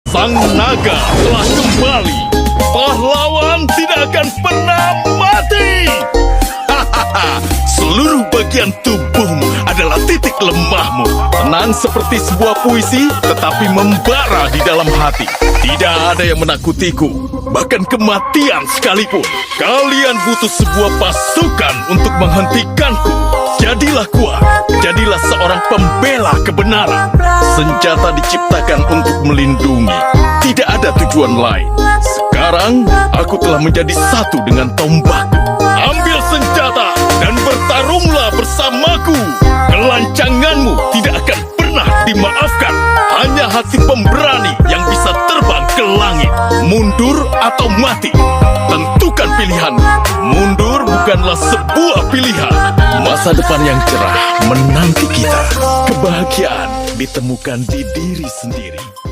Sang naga telah kembali. Pahlawan tidak akan pernah mati. Hahaha, seluruh bagian tubuhmu adalah titik lemahmu. Tenang seperti sebuah puisi, tetapi membara di dalam hati. Tidak ada yang menakutiku, bahkan kematian sekalipun. Kalian butuh sebuah pasukan untuk menghentikanku. Jadilah kuat, jadilah seorang pembela kebenaran. Senjata diciptakan untuk melindungi, tidak ada tujuan lain. Sekarang, aku telah menjadi satu dengan tombakku. Ambil senjata dan bertarunglah bersamaku. Kelancanganmu tidak akan pernah dimaafkan. Hanya hati pemberani yang bisa terbang ke langit. Mundur atau mati, tentukan pilihanmu. Mundur bukanlah sebuah pilihan. Masa depan yang cerah menanti kita. Kebahagiaan ditemukan di diri sendiri.